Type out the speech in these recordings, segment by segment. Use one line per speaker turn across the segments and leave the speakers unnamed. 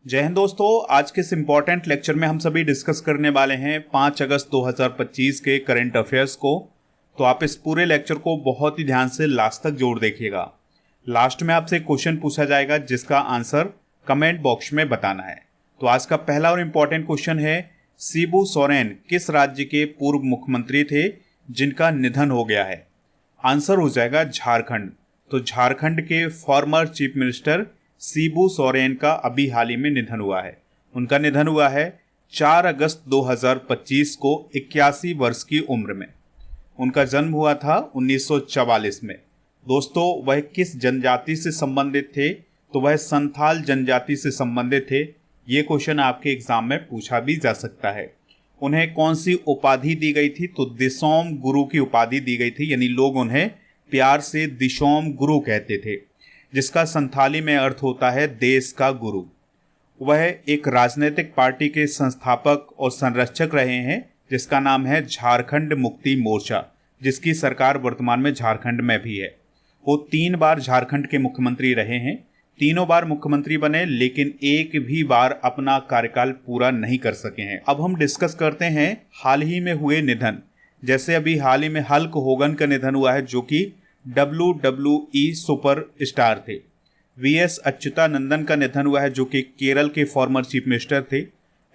जय हिंद दोस्तों। आज के इस इम्पॉर्टेंट लेक्चर में हम सभी डिस्कस करने वाले हैं 5 अगस्त 2025 के करंट अफेयर्स को। तो आप इस पूरे लेक्चर को बहुत ही ध्यान से लास्ट तक जोड़ देखिएगा। लास्ट में आपसे एक क्वेश्चन पूछा जाएगा जिसका आंसर कमेंट बॉक्स में बताना है। तो आज का पहला और इम्पॉर्टेंट क्वेश्चन है, शिबू सोरेन किस राज्य के पूर्व मुख्यमंत्री थे जिनका निधन हो गया है? आंसर हो जाएगा झारखंड। तो झारखंड के former chief minister Shibu Soren का अभी हाल ही में निधन हुआ है। उनका निधन हुआ है 4 अगस्त 2025 को 81 वर्ष की उम्र में। उनका जन्म हुआ था 1944 में। दोस्तों, वह किस जनजाति से संबंधित थे? तो वह संथाल जनजाति से संबंधित थे। ये क्वेश्चन आपके एग्जाम में पूछा भी जा सकता है। उन्हें कौन सी उपाधि दी गई थी? तो दिसोम गुरु की उपाधि दी गई थी, यानी लोग उन्हें प्यार से दिसोम गुरु कहते थे, जिसका संथाली में अर्थ होता है देश का गुरु। वह एक राजनीतिक पार्टी के संस्थापक और संरक्षक रहे हैं जिसका नाम है झारखंड मुक्ति मोर्चा, जिसकी सरकार वर्तमान में झारखंड में भी है। वो 3 बार झारखंड के मुख्यमंत्री रहे हैं। तीनों बार मुख्यमंत्री बने, लेकिन एक भी बार अपना कार्यकाल पूरा नहीं कर सके हैं। अब हम डिस्कस करते हैं हाल ही में हुए निधन। जैसे अभी हाल ही में हल्क होगन का निधन हुआ है, जो कि WWE सुपर स्टार थे। VS अच्युतानंदन का निधन हुआ है, जो कि केरल के फॉर्मर चीफ मिनिस्टर थे।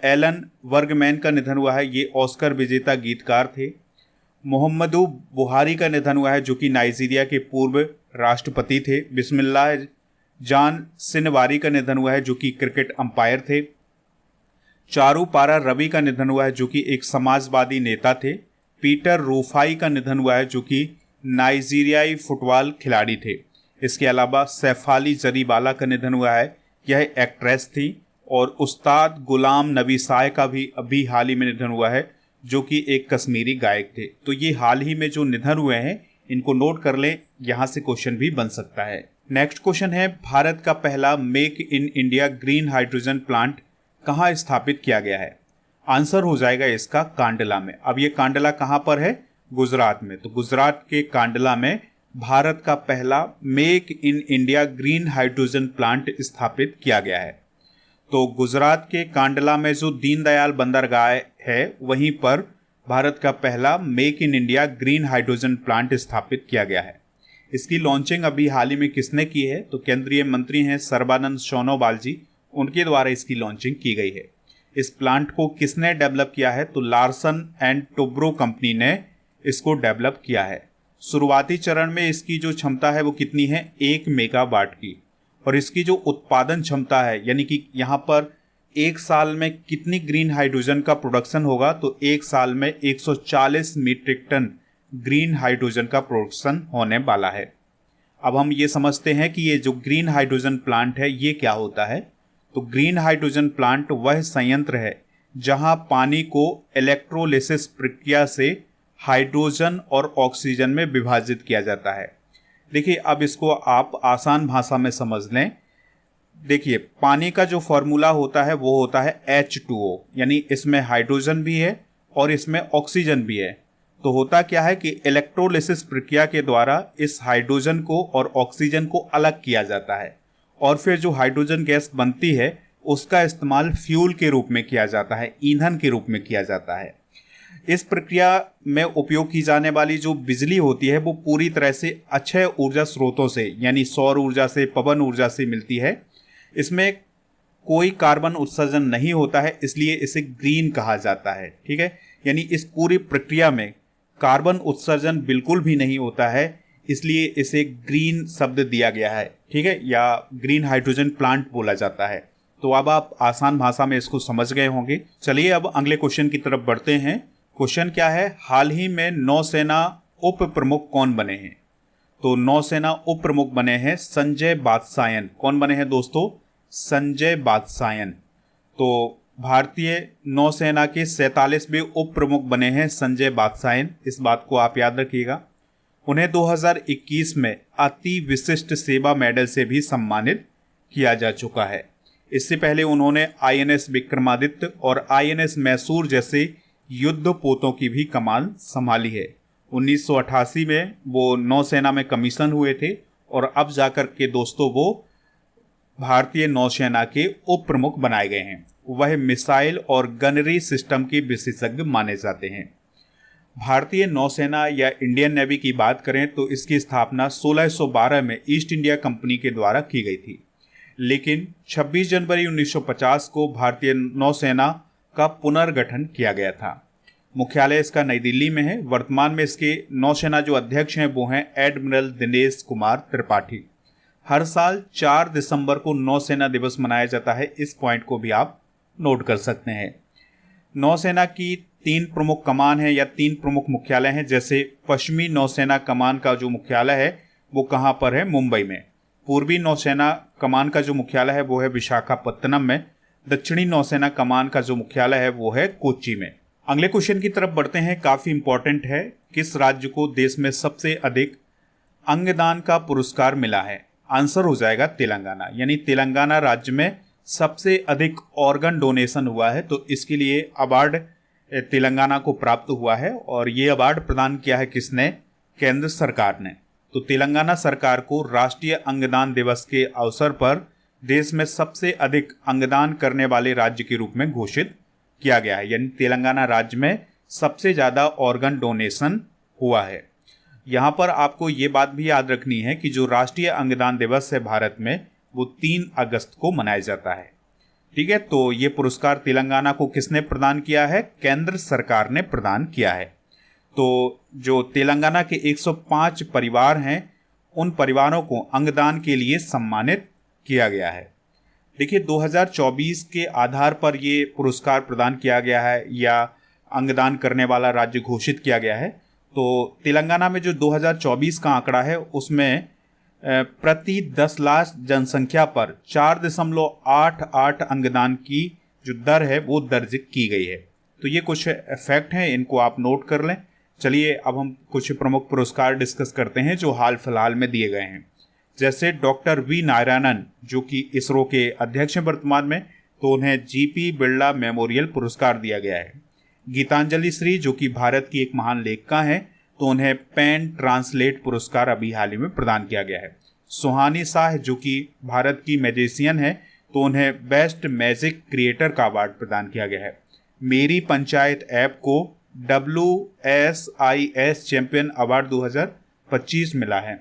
एलन वर्गमैन का निधन हुआ है, ये ऑस्कर विजेता गीतकार थे। मुहम्मदू बुहारी का निधन हुआ है, जो कि नाइजीरिया के पूर्व राष्ट्रपति थे। बिस्मिल्लाह जान सिनवारी का निधन हुआ है, जो कि क्रिकेट अंपायर थे। चारूपारा रवि का निधन हुआ है, जो कि एक समाजवादी नेता थे। पीटर रूफाई का निधन हुआ है, जो कि नाइजीरियाई फुटबॉल खिलाड़ी थे। इसके अलावा सैफाली जरीबाला का निधन हुआ है, यह एक्ट्रेस थी। और उस्ताद गुलाम नबी साय का भी अभी हाल ही में निधन हुआ है, जो कि एक कश्मीरी गायक थे। तो ये हाल ही में जो निधन हुए हैं, इनको नोट कर लें, यहाँ से क्वेश्चन भी बन सकता है। नेक्स्ट क्वेश्चन है, भारत का पहला make in India green hydrogen plant कहाँ स्थापित किया गया है? आंसर हो जाएगा इसका कांडला में। अब ये कांडला कहाँ पर है? गुजरात में। तो गुजरात के कांडला में भारत का पहला make in India green hydrogen plant स्थापित किया गया है। तो गुजरात के कांडला में जो दीनदयाल बंदरगाह है, वहीं पर भारत का पहला make in India green hydrogen plant स्थापित किया गया है। इसकी लॉन्चिंग अभी हाल ही में किसने की है? तो केंद्रीय मंत्री हैं सर्बानंद सोनोवाल जी, उनके द्वारा इसकी लॉन्चिंग की गई है। इस प्लांट को किसने डेवलप किया है? तो लार्सन एंड टुब्रो कंपनी ने इसको डेवलप किया है। शुरुआती चरण में इसकी जो क्षमता है वो कितनी है? 1 मेगावाट की। और इसकी जो उत्पादन क्षमता है, यानी कि यहाँ पर एक साल में कितनी ग्रीन हाइड्रोजन का प्रोडक्शन होगा? तो एक साल में 140 मीट्रिक टन ग्रीन हाइड्रोजन का प्रोडक्शन होने वाला है। अब हम ये समझते हैं कि ये जो ग्रीन हाइड्रोजन प्लांट है, ये क्या होता है? तो ग्रीन हाइड्रोजन प्लांट वह संयंत्र है जहाँ पानी को इलेक्ट्रोलिसिस प्रक्रिया से हाइड्रोजन और ऑक्सीजन में विभाजित किया जाता है। देखिए, अब इसको आप आसान भाषा में समझ लें। देखिए, पानी का जो फॉर्मूला होता है वो होता है H2O, यानी इसमें हाइड्रोजन भी है और इसमें ऑक्सीजन भी है। तो होता क्या है कि इलेक्ट्रोलिसिस प्रक्रिया के द्वारा इस हाइड्रोजन को और ऑक्सीजन को अलग किया जाता है, और फिर जो हाइड्रोजन गैस बनती है उसका इस्तेमाल फ्यूल के रूप में किया जाता है, ईंधन के रूप में किया जाता है। इस प्रक्रिया में उपयोग की जाने वाली जो बिजली होती है वो पूरी तरह से अक्षय ऊर्जा स्रोतों से, यानी सौर ऊर्जा से, पवन ऊर्जा से मिलती है। इसमें कोई कार्बन उत्सर्जन नहीं होता है, इसलिए इसे ग्रीन कहा जाता है। ठीक है, यानी इस पूरी प्रक्रिया में कार्बन उत्सर्जन बिल्कुल भी नहीं होता है, इसलिए इसे ग्रीन शब्द दिया गया है। ठीक है, या ग्रीन हाइड्रोजन प्लांट बोला जाता है। तो अब आप आसान भाषा में इसको समझ गए होंगे। चलिए अब अगले क्वेश्चन की तरफ बढ़ते हैं। क्वेश्चन क्या है? हाल ही में नौसेना उप प्रमुख कौन बने हैं? तो नौसेना उप प्रमुख बने हैं संजय बात्सायन। कौन बने हैं दोस्तों? संजय बात्सायन। तो भारतीय नौसेना के 47वें उप प्रमुख बने हैं संजय बात्सायन। इस बात को आप याद रखिएगा। उन्हें 2021 में अति विशिष्ट सेवा मेडल से भी सम्मानित किया जा चुका है। इससे पहले उन्होंने INS विक्रमादित्य और INS मैसूर जैसे युद्ध पोतों की भी कमान संभाली है। 1988 में वो नौसेना में कमीशन हुए थे और अब जाकर के दोस्तों वो भारतीय नौसेना के उप प्रमुख बनाए गए हैं। वह मिसाइल और गनरी सिस्टम के विशेषज्ञ माने जाते हैं। भारतीय नौसेना या इंडियन नेवी की बात करें तो इसकी स्थापना 1612 में ईस्ट इंडिया कंपनी के द्वारा की गई थी, लेकिन 26 जनवरी 1950 को भारतीय नौसेना का पुनर्गठन किया गया था। मुख्यालय इसका नई दिल्ली में है। वर्तमान में इसके नौसेना जो अध्यक्ष हैं वो हैं एडमिरल दिनेश कुमार त्रिपाठी। हर साल 4 दिसंबर को नौसेना दिवस मनाया जाता है। इस पॉइंट को भी आप नोट कर सकते हैं। नौसेना की 3 प्रमुख कमान है या 3 प्रमुख मुख्यालय हैं। जैसे पश्चिमी नौसेना कमान का जो मुख्यालय है वो कहाँ पर है? मुंबई में। पूर्वी नौसेना कमान का जो मुख्यालय है वो है विशाखापत्तनम में। दक्षिणी नौसेना कमान का जो मुख्यालय है वो है कोच्चि में। अगले क्वेश्चन की तरफ बढ़ते हैं। काफी इंपॉर्टेंट है। किस राज्य को देश में सबसे अधिक अंगदान का पुरस्कार मिला है? आंसर हो जाएगा तेलंगाना। यानी तेलंगाना राज्य में सबसे अधिक ऑर्गन डोनेशन हुआ है, तो इसके लिए अवार्ड तेलंगाना को प्राप्त हुआ है। और ये अवार्ड प्रदान किया है किसने? केंद्र सरकार ने। तो तेलंगाना सरकार को राष्ट्रीय अंगदान दिवस के अवसर पर देश में सबसे अधिक अंगदान करने वाले राज्य के रूप में घोषित किया गया है। यानी तेलंगाना राज्य में सबसे ज़्यादा ऑर्गन डोनेशन हुआ है। यहाँ पर आपको ये बात भी याद रखनी है कि जो राष्ट्रीय अंगदान दिवस है भारत में वो 3 अगस्त को मनाया जाता है। ठीक है, तो ये पुरस्कार तेलंगाना को किसने प्रदान किया है? केंद्र सरकार ने प्रदान किया है। तो जो तेलंगाना के 105 परिवार हैं उन परिवारों को अंगदान के लिए सम्मानित किया गया है। देखिए 2024 के आधार पर ये पुरस्कार प्रदान किया गया है या अंगदान करने वाला राज्य घोषित किया गया है। तो तेलंगाना में जो 2024 का आंकड़ा है उसमें प्रति 10 लाख जनसंख्या पर 4.88 अंगदान की जो दर है वो दर्ज की गई है। तो ये कुछ फैक्ट हैं, इनको आप नोट कर लें। चलिए अब हम कुछ प्रमुख पुरस्कार डिस्कस करते हैं जो हाल फिलहाल में दिए गए हैं। जैसे डॉक्टर वी नारायणन जो कि इसरो के अध्यक्ष हैं वर्तमान में, तो उन्हें जीपी बिरला मेमोरियल पुरस्कार दिया गया है। गीतांजलि श्री जो कि भारत की एक महान लेखिका हैं, तो उन्हें पेन ट्रांसलेट पुरस्कार अभी हाल ही में प्रदान किया गया है। सुहानी शाह जो कि भारत की मैजिशियन है, तो उन्हें बेस्ट मैजिक क्रिएटर का अवार्ड प्रदान किया गया है। मेरी पंचायत ऐप को WSIS चैंपियन अवार्ड 2025 मिला है।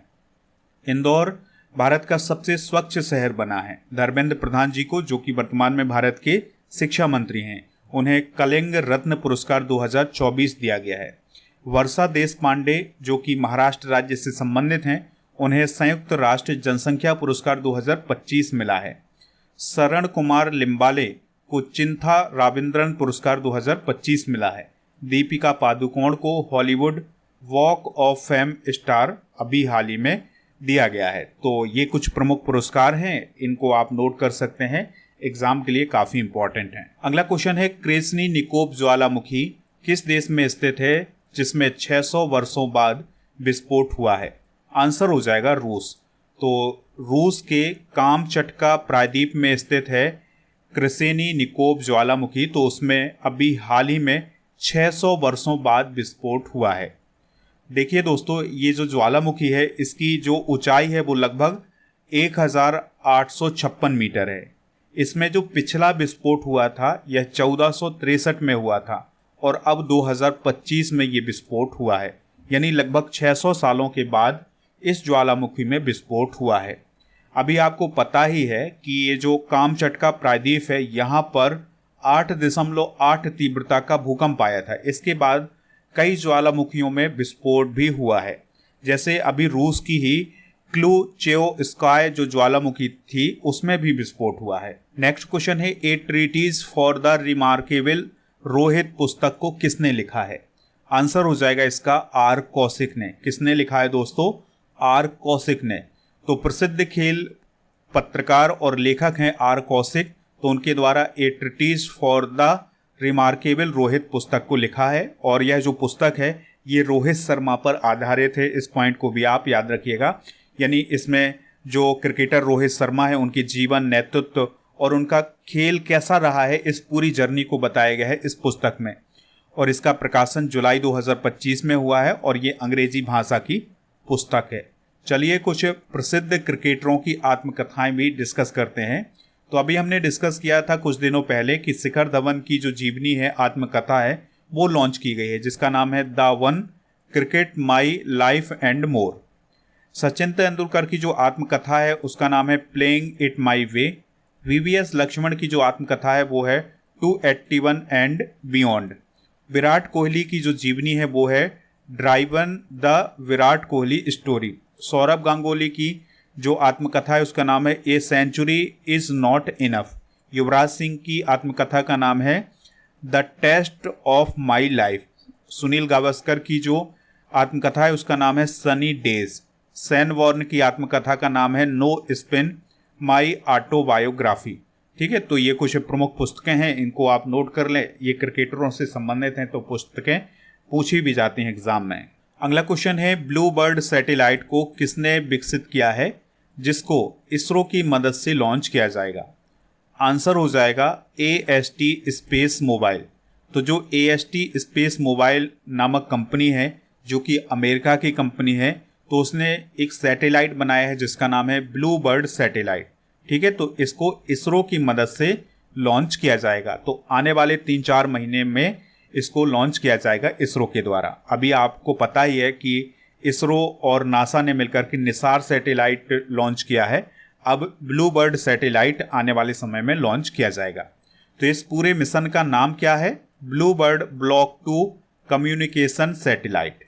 इंदौर भारत का सबसे स्वच्छ शहर बना है धर्मेंद्र प्रधान जी को, जो कि वर्तमान में भारत के शिक्षा मंत्री हैं। उन्हें कलिंग रत्न पुरस्कार 2024 दिया गया है। वर्षा देश पांडे जो कि महाराष्ट्र राज्य से संबंधित हैं, उन्हें संयुक्त राष्ट्र जनसंख्या पुरस्कार 2025 मिला है। शरण कुमार लिम्बाले को चिंथा राविंद्रन पुरस्कार 2025 मिला है। दीपिका पादुकोण को Hollywood walk of fame star अभी हाल ही में दिया गया है। तो ये कुछ प्रमुख पुरस्कार हैं, इनको आप नोट कर सकते हैं, एग्जाम के लिए काफ़ी इंपॉर्टेंट हैं। अगला क्वेश्चन है क्रेसनी निकोब ज्वालामुखी किस देश में स्थित है जिसमें 600 वर्षों बाद विस्फोट हुआ है? आंसर हो जाएगा रूस। तो रूस के कामचटका प्रायद्वीप में स्थित है क्रेसेनी निकोब ज्वालामुखी, तो उसमें अभी हाल ही में 600 वर्षों बाद विस्फोट हुआ है। देखिए दोस्तों, ये जो ज्वालामुखी है इसकी जो ऊंचाई है वो लगभग 1856 मीटर है। इसमें जो पिछला विस्फोट हुआ था यह 1463 में हुआ था और अब 2025 में ये विस्फोट हुआ है। यानी लगभग 600 सालों के बाद इस ज्वालामुखी में विस्फोट हुआ है। अभी आपको पता ही है कि ये जो कामचटका प्रायद्वीप है यहाँ पर 8.8 तीव्रता का भूकंप आया था। इसके बाद कई ज्वालामुखियों में विस्फोट भी हुआ है। जैसे अभी रूस की ही क्लूचेओस्काय जो ज्वालामुखी थी उसमें भी विस्फोट हुआ है। नेक्स्ट क्वेश्चन है a treatise for the remarkable Rohit पुस्तक को किसने लिखा है? आंसर हो जाएगा इसका आर कौशिक ने। किसने लिखा है दोस्तों? आर कौशिक ने। तो प्रसिद्ध खेल पत्रकार और लेखक हैं आर कौशिक, तो उनके द्वारा a treatise for the remarkable Rohit पुस्तक को लिखा है। और यह जो पुस्तक है ये रोहित शर्मा पर आधारित है। इस पॉइंट को भी आप याद रखिएगा। यानी इसमें जो क्रिकेटर रोहित शर्मा है उनके जीवन, नेतृत्व और उनका खेल कैसा रहा है इस पूरी जर्नी को बताया गया है इस पुस्तक में। और इसका प्रकाशन जुलाई 2025 में हुआ है और ये अंग्रेजी भाषा की पुस्तक है। चलिए कुछ प्रसिद्ध क्रिकेटरों की आत्मकथाएं भी डिस्कस करते हैं। तो अभी हमने डिस्कस किया था कुछ दिनों पहले कि शिखर धवन की जो जीवनी है, आत्मकथा है, वो लॉन्च की गई है, जिसका नाम है the one cricket my life and more. Sachin Tendulkar की जो आत्मकथा है उसका नाम है playing it my way. VVS Laxman की जो आत्मकथा है वो है 281 एंड बियॉन्ड। विराट कोहली की जो जीवनी है वो है driven the Virat Kohli story. Sourav Ganguly की जो आत्मकथा है उसका नाम है a century is not enough. Yuvraj Singh की आत्मकथा का नाम है the test of my life. Sunil Gavaskar की जो आत्मकथा है उसका नाम है सनी डेज। सैन वॉर्न की आत्मकथा का नाम है नो स्पिन माई ऑटोबायोग्राफी। ठीक है, तो ये कुछ प्रमुख पुस्तकें हैं, इनको आप नोट कर लें। ये क्रिकेटरों से संबंधित हैं तो पुस्तकें पूछी भी जाती हैं एग्जाम में। अगला क्वेश्चन है ब्लू बर्ड सैटेलाइट को किसने विकसित किया है जिसको इसरो की मदद से लॉन्च किया जाएगा? आंसर हो जाएगा AST स्पेस मोबाइल। तो जो AST स्पेस मोबाइल नामक कंपनी है जो कि अमेरिका की कंपनी है, तो उसने एक सैटेलाइट बनाया है जिसका नाम है ब्लू बर्ड सैटेलाइट। ठीक है, तो इसको इसरो की मदद से लॉन्च किया जाएगा। तो आने वाले 3-4 महीने में इसको लॉन्च किया जाएगा इसरो के द्वारा। अभी आपको पता ही है कि इसरो और नासा ने मिलकर के निसार सैटेलाइट लॉन्च किया है। अब ब्लू बर्ड सैटेलाइट आने वाले समय में लॉन्च किया जाएगा। तो इस पूरे मिशन का नाम क्या है? Blue bird block 2 communication satellite.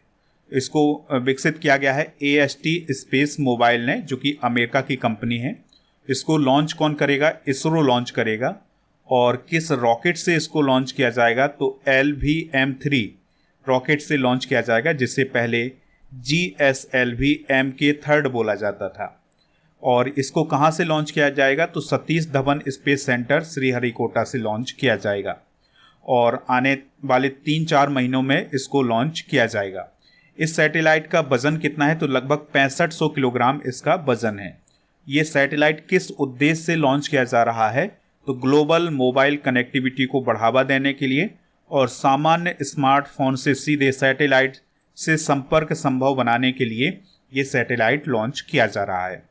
इसको विकसित किया गया है AST स्पेस मोबाइल ने, जो कि अमेरिका की कंपनी है। इसको लॉन्च कौन करेगा? इसरो लॉन्च करेगा। और किस रॉकेट से इसको लॉन्च किया जाएगा? तो LVM-3 रॉकेट से लॉन्च किया जाएगा, जिससे पहले GSLV MK3 बोला जाता था। और इसको कहाँ से लॉन्च किया जाएगा? तो सतीश धवन स्पेस सेंटर श्रीहरिकोटा से लॉन्च किया जाएगा और आने वाले 3-4 महीनों में इसको लॉन्च किया जाएगा। इस सैटेलाइट का वजन कितना है? तो लगभग 6500 किलोग्राम इसका वजन है। ये सैटेलाइट किस उद्देश्य से लॉन्च किया जा रहा है? तो ग्लोबल मोबाइल कनेक्टिविटी को बढ़ावा देने के लिए और सामान्य स्मार्टफोन से सीधे सैटेलाइट से संपर्क संभव बनाने के लिए ये सैटेलाइट लॉन्च किया जा रहा है।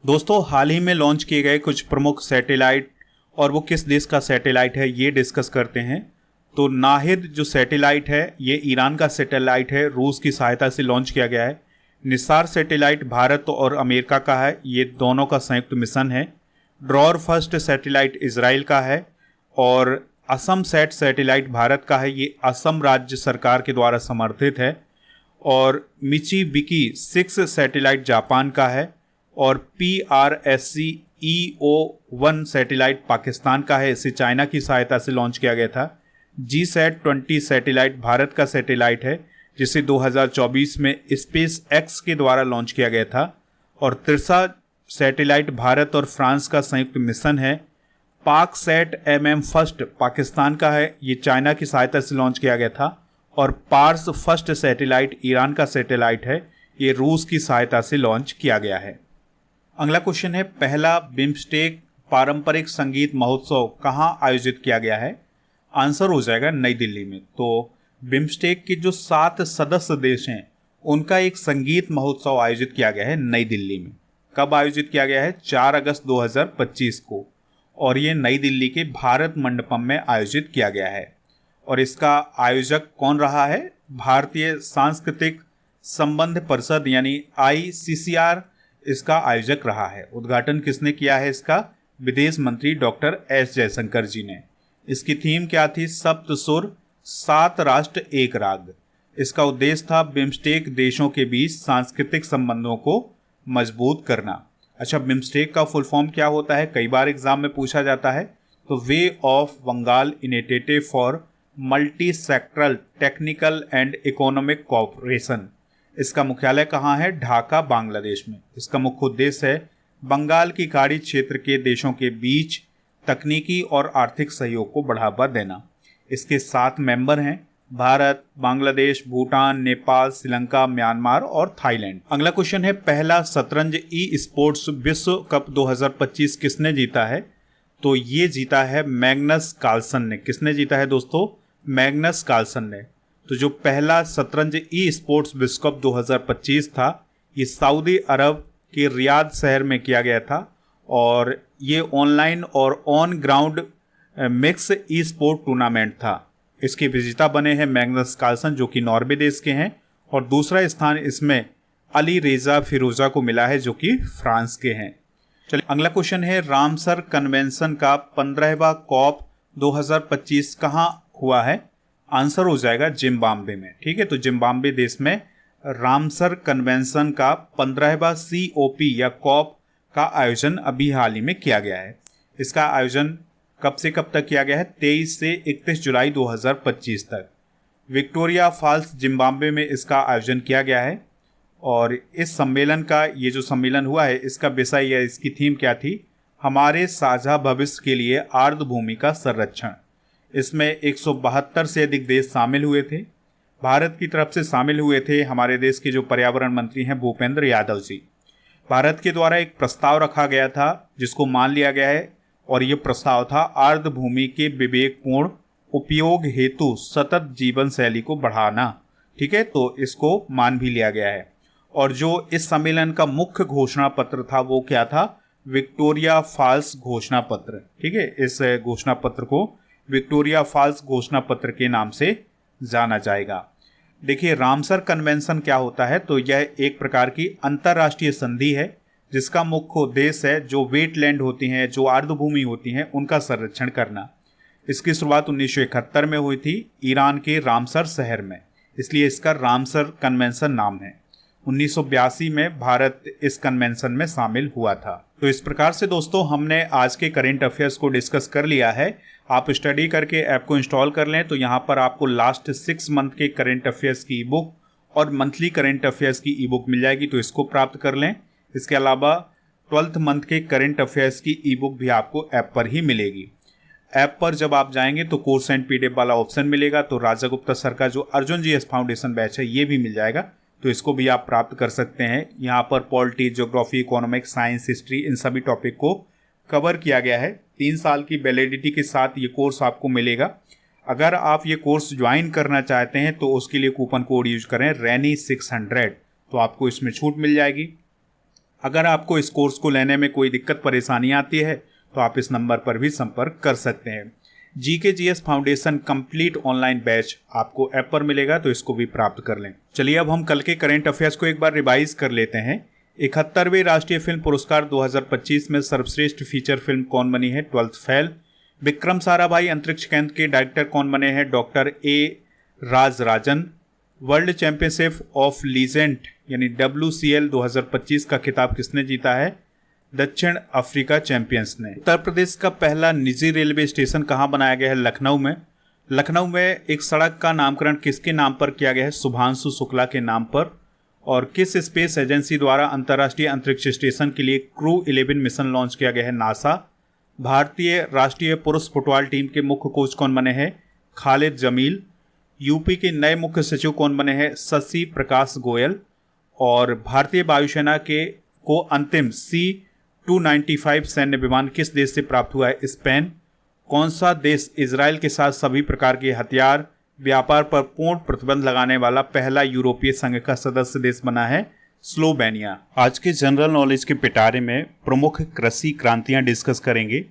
दोस्तों, हाल ही में लॉन्च किए गए कुछ प्रमुख सैटेलाइट और वो किस देश का सैटेलाइट है ये डिस्कस करते हैं। तो नाहिद जो सैटेलाइट है ये ईरान का सैटेलाइट है, रूस की सहायता से लॉन्च किया गया है। निसार सैटेलाइट भारत और अमेरिका का है, ये दोनों का संयुक्त मिशन है। ड्रॉर फर्स्ट सैटेलाइट इजराइल का है और असम सैट सैटेलाइट भारत का है, ये असम राज्य सरकार के द्वारा समर्थित है। और मिचिबिकी 6 सैटेलाइट जापान का है और PRSC-EO-1 सैटेलाइट पाकिस्तान का है, इसे चाइना की सहायता से लॉन्च किया गया था। GSAT-20 सैटेलाइट भारत का सैटेलाइट है, जिसे 2024 में स्पेस एक्स के द्वारा लॉन्च किया गया था। और तिरसा सैटेलाइट भारत और फ्रांस का संयुक्त मिशन है। पाकसैट MM फर्स्ट पाकिस्तान का है, ये चाइना की सहायता से लॉन्च किया गया था। और पार्स फर्स्ट सैटेलाइट ईरान का सैटेलाइट है, ये रूस की सहायता से लॉन्च किया गया है। अगला क्वेश्चन है पहला बिम्स्टेक पारंपरिक संगीत महोत्सव कहाँ आयोजित किया गया है? आंसर हो जाएगा नई दिल्ली में। तो बिम्स्टेक के जो 7 सदस्य देश हैं उनका एक संगीत महोत्सव आयोजित किया गया है नई दिल्ली में। कब आयोजित किया गया है? 4 अगस्त 2025 को, और ये नई दिल्ली के भारत मंडपम में आयोजित किया गया है। और इसका आयोजक कौन रहा है? भारतीय सांस्कृतिक संबंध परिषद यानी ICCR इसका आयोजक रहा है। उद्घाटन किसने किया है इसका? विदेश मंत्री डॉक्टर S जयशंकर जी ने। इसकी थीम क्या थी? सप्त सुर 7 राष्ट्र एक राग। इसका उद्देश्य था बिम्स्टेक देशों के बीच सांस्कृतिक संबंधों को मजबूत करना। अच्छा, बिम्स्टेक का फुल फॉर्म क्या होता है? कई बार एग्जाम में पूछा जाता है। तो bay of Bengal initiative for multi sectoral technical and economic cooperation. इसका मुख्यालय कहाँ है? ढाका, बांग्लादेश में। इसका मुख्य उद्देश्य है बंगाल की खाड़ी क्षेत्र के देशों के बीच तकनीकी और आर्थिक सहयोग को बढ़ावा देना। इसके 7 मेंबर हैं, भारत, बांग्लादेश, भूटान, नेपाल, श्रीलंका, म्यांमार और थाईलैंड। अगला क्वेश्चन है पहला शतरंज ई स्पोर्ट्स विश्व कप 2025 किसने जीता है? तो ये जीता है मैग्नस कार्लसन ने। किसने जीता है दोस्तों? मैग्नस कार्लसन ने। तो जो पहला शतरंज ई स्पोर्ट्स विश्व कप 2025 था ये सऊदी अरब के रियाद शहर में किया गया था और ये ऑनलाइन और on ground mix E sport tournament था। इसके विजेता बने हैं मैग्नस कार्लसन जो कि नॉर्वे देश के हैं, और दूसरा स्थान इसमें अली रेजा फिरोजा को मिला है जो कि फ्रांस के हैं। चलिए अगला क्वेश्चन है, रामसर कन्वेंशन का 15वां कॉप 2025 कहाँ हुआ है? आंसर हो जाएगा जिम्बाब्वे में। ठीक है, तो जिम्बाब्वे देश में रामसर कन्वेंशन का 15वां COP या कॉप का आयोजन अभी हाल ही में किया गया है। इसका आयोजन कब से कब तक किया गया है? 23 से 31 जुलाई 2025 तक विक्टोरिया फॉल्स जिम्बाब्वे में इसका आयोजन किया गया है। और इस सम्मेलन का ये जो सम्मेलन हुआ है इसका विषय या इसकी थीम क्या थी? हमारे साझा भविष्य के लिए आर्द्रभूमि का संरक्षण। इसमें 172 से अधिक देश शामिल हुए थे। भारत की तरफ से शामिल हुए थे हमारे देश के जो पर्यावरण मंत्री हैं भूपेंद्र यादव जी। भारत के द्वारा एक प्रस्ताव रखा गया था जिसको मान लिया गया है, और ये प्रस्ताव था आर्द्रभूमि के विवेकपूर्ण उपयोग हेतु सतत जीवन शैली को बढ़ाना। ठीक है, तो इसको मान भी लिया गया है। और जो इस सम्मेलन का मुख्य घोषणा पत्र था वो क्या था? विक्टोरिया फॉल्स घोषणा पत्र। ठीक है, इस घोषणा पत्र को विक्टोरिया फॉल्स घोषणा पत्र के नाम से जाना जाएगा। देखिए रामसर कन्वेंशन क्या होता है? तो यह एक प्रकार की अंतर्राष्ट्रीय संधि है जिसका मुख्य उद्देश्य है जो वेटलैंड होती हैं, जो आर्द्रभूमि होती हैं, उनका संरक्षण करना। इसकी शुरुआत 1971 में हुई थी ईरान के रामसर शहर में, इसलिए इसका रामसर कन्वेंशन नाम है। 1982 में भारत इस कन्वेंशन में शामिल हुआ था। तो इस प्रकार से दोस्तों हमने आज के करेंट अफेयर्स को डिस्कस कर लिया है। आप स्टडी करके ऐप को इंस्टॉल कर लें तो यहाँ पर आपको लास्ट 6 मंथ के करेंट अफेयर्स की ई बुक और मंथली करेंट अफेयर्स की ई बुक मिल जाएगी, तो इसको प्राप्त कर लें। इसके अलावा 12th मंथ के करेंट अफेयर्स की ई बुक भी आपको ऐप पर ही मिलेगी। ऐप पर जब आप जाएंगे तो कोर्स एंड PDF वाला ऑप्शन मिलेगा, तो राजा गुप्ता सर का जो अर्जुन GS फाउंडेशन बैच है ये भी मिल जाएगा, तो इसको भी आप प्राप्त कर सकते हैं। यहाँ पर polity, geography, economics, science, history, इन सभी टॉपिक को कवर किया गया है। 3 साल की वैलिडिटी के साथ ये कोर्स आपको मिलेगा। अगर आप ये कोर्स ज्वाइन करना चाहते हैं तो उसके लिए कूपन कोड यूज करें RANI600, तो आपको इसमें छूट मिल जाएगी। अगर आपको इस कोर्स को लेने में कोई दिक्कत परेशानी आती है तो आप इस नंबर पर भी संपर्क कर सकते हैं। GK GS foundation complete online batch आपको ऐप पर मिलेगा, तो इसको भी प्राप्त कर लें। चलिए अब हम कल के करेंट अफेयर्स को एक बार रिवाइज कर लेते हैं। 71वें राष्ट्रीय फिल्म पुरस्कार 2025 में सर्वश्रेष्ठ फीचर फिल्म कौन बनी है? 12th fail. विक्रम साराभाई अंतरिक्ष केंद्र के डायरेक्टर कौन बने हैं? Doctor A Rajarajan. World championship of legend यानी WCL 2025 का खिताब किसने जीता है? दक्षिण अफ्रीका चैंपियंस ने। उत्तर प्रदेश का पहला निजी रेलवे स्टेशन कहाँ बनाया गया है? लखनऊ में। लखनऊ में एक सड़क का नामकरण किसके नाम पर किया गया है? शुभांशु शुक्ला के नाम पर। और किस स्पेस एजेंसी द्वारा अंतर्राष्ट्रीय अंतरिक्ष स्टेशन के लिए क्रू 11 मिशन लॉन्च किया गया है? नासा। भारतीय राष्ट्रीय पुरुष फुटबॉल टीम के मुख्य कोच कौन बने हैं? खालिद जमील। यूपी के नए मुख्य सचिव कौन बने हैं? शशि प्रकाश गोयल। और भारतीय वायुसेना को अंतिम C-295 सैन्य विमान किस देश से प्राप्त हुआ है? स्पेन। कौन सा देश इजराइल के साथ सभी प्रकार के हथियार व्यापार पर पूर्ण प्रतिबंध लगाने वाला पहला यूरोपीय संघ का सदस्य देश बना है? स्लोवेनिया। आज के जनरल नॉलेज के पिटारे में प्रमुख कृषि क्रांतियां डिस्कस करेंगे,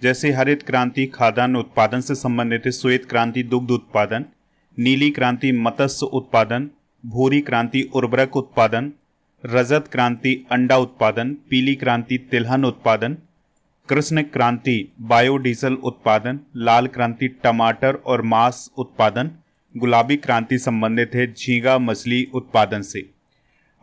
जैसे हरित क्रांति खाद्यान्न उत्पादन से संबंधित है, श्वेत क्रांति दुग्ध उत्पादन, नीली क्रांति मत्स्य उत्पादन, भूरी क्रांति उर्वरक उत्पादन, रजत क्रांति अंडा उत्पादन, पीली क्रांति तिलहन उत्पादन, कृष्ण क्रांति बायोडीजल उत्पादन, लाल क्रांति टमाटर और मांस उत्पादन, गुलाबी क्रांति संबंधित है झींगा मछली उत्पादन से।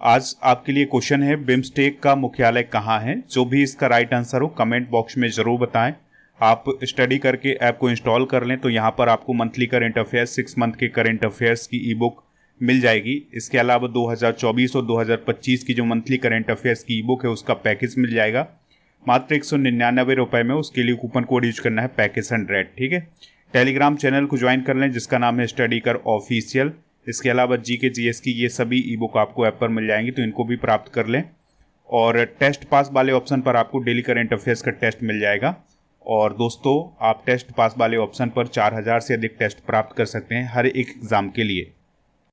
आज आपके लिए क्वेश्चन है, बिम्स्टेक का मुख्यालय कहाँ है? जो भी इसका राइट आंसर हो कमेंट बॉक्स में जरूर बताएं। आप स्टडी करके ऐप को इंस्टॉल कर लें तो यहाँ पर आपको मंथली करेंट अफेयर्स 6 मंथ के करेंट अफेयर्स की ई बुक मिल जाएगी। इसके अलावा 2024 और 2025 की जो मंथली करेंट अफेयर्स की ई बुक है उसका पैकेज मिल जाएगा मात्र 199 रुपये में। उसके लिए कूपन कोड यूज करना है पैकेज 100। ठीक है, टेलीग्राम चैनल को ज्वाइन कर लें जिसका नाम है स्टडी कर ऑफिशियल। इसके अलावा GK GS की ये सभी ई बुक आपको ऐप पर मिल जाएंगी, तो इनको भी प्राप्त कर लें। और टेस्ट पास वाले ऑप्शन पर आपको डेली करेंट अफेयर्स का टेस्ट मिल जाएगा। और दोस्तों आप टेस्ट पास वाले ऑप्शन पर 4000 से अधिक टेस्ट प्राप्त कर सकते हैं हर एक एग्ज़ाम के लिए।